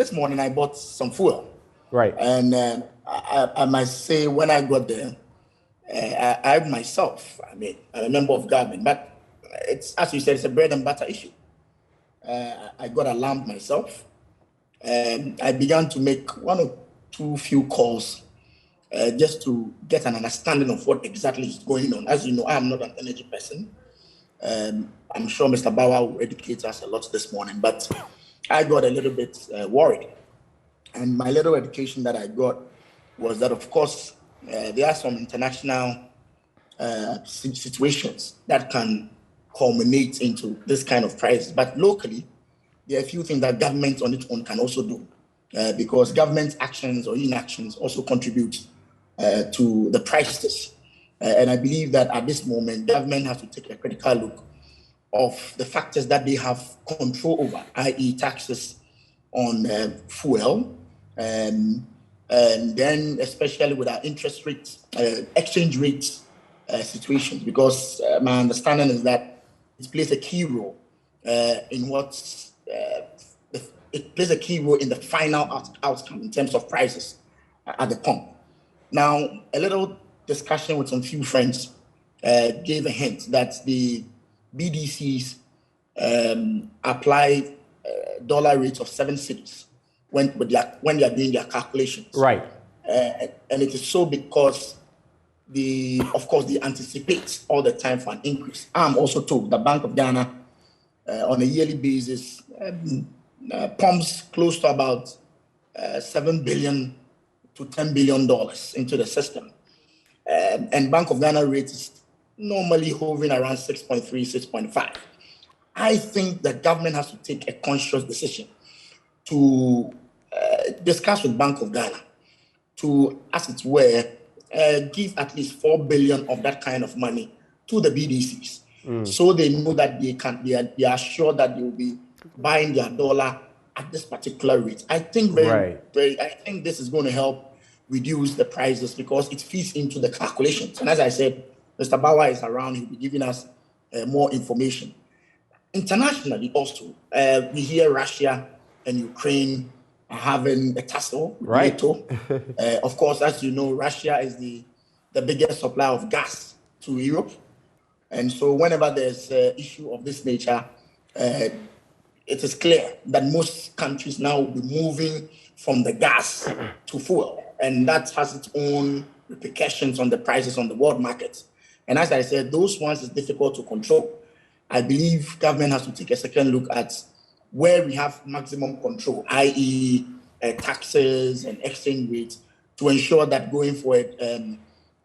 this morning I bought some fuel. Right. And I must say, when I got there, I myself, I mean, I'm a member of government, but it's, as you said, it's a bread and butter issue. I got alarmed myself, and I began to make one or two few calls just to get an understanding of what exactly is going on. As you know, I'm not an energy person. I'm sure Mr. Bauer will educate us a lot this morning, but I got a little bit worried. And my little education that I got was that, of course, there are some international situations that can culminate into this kind of price. But locally, there are a few things that government on its own can also do, because government actions or inactions also contribute to the prices. And I believe that at this moment, government has to take a critical look of the factors that they have control over, i.e. taxes on fuel, and then especially with our interest rates, exchange rates situations, because my understanding is that it plays a key role it plays a key role in the final outcome in terms of prices at the pump. Now, a little discussion with some few friends gave a hint that the BDCs apply dollar rates of 7 cedis when they are doing their calculations. Right. And it is so because of course, they anticipate all the time for an increase. I'm also told the Bank of Ghana on a yearly basis pumps close to about $7 billion to $10 billion into the system. And Bank of Ghana rate is normally hovering around 6.3, 6.5. I think the government has to take a conscious decision to discuss with Bank of Ghana to, as it were, give at least 4 billion of that kind of money to the BDCs, so they know that they are sure that they will be buying their dollar at this particular rate. I think I think this is going to help reduce the prices because it feeds into the calculations. And as I said, Mr. Bauer is around; he'll be giving us more information. Internationally, also, we hear Russia and Ukraine are having a tussle with NATO. Of course, as you know, Russia is the biggest supplier of gas to Europe. And so whenever there's an issue of this nature, it is clear that most countries now will be moving from the gas to fuel. And that has its own repercussions on the prices on the world market. And as I said, those ones is difficult to control. I believe government has to take a second look at where we have maximum control, i.e. Taxes and exchange rates, to ensure that going forward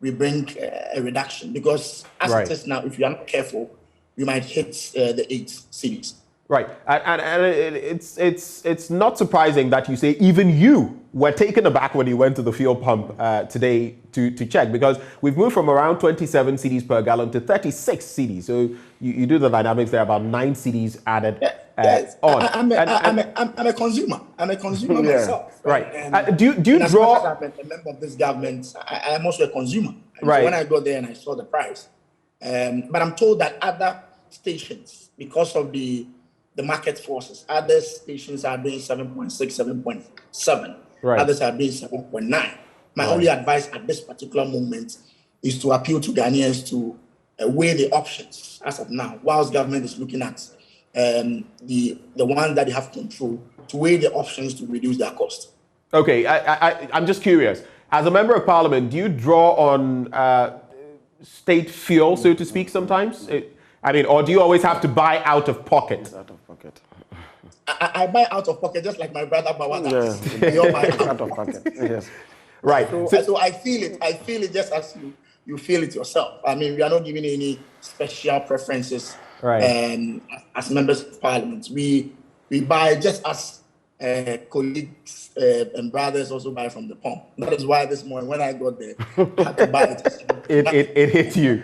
we bring a reduction. Because as it is now, if you are not careful, we might hit the 8 cities. Right, and it's not surprising that you say even you were taken aback when you went to the fuel pump today to check, because we've moved from around 27 cedis per gallon to 36 cedis. So you do the dynamics there, about 9 cedis added on. I'm a consumer. I'm a consumer myself. Right. Do you draw? As I'm a member of this government, I am also a consumer. Right. So when I got there and I saw the price, but I'm told that other stations, because of the market forces, other stations are doing 7.6, 7.7. Right. Others are doing 7.9. My only advice at this particular moment is to appeal to Ghanaians to weigh the options as of now, whilst government is looking at the ones that they have control, to weigh the options to reduce their cost. Okay, I'm just curious. As a member of parliament, do you draw on state fuel, so to speak, sometimes? Or do you always have to buy out of pocket? Out of pocket. I buy out of pocket, just like my brother Bawa. Yeah. They all buy Out of pocket. Yes. Right. So I feel it. I feel it just as you feel it yourself. I mean, we are not giving any special preferences. Right. As members of parliament, we buy just as colleagues and brothers also buy from the pump. That is why this morning when I got there, I had to buy it. It hit you.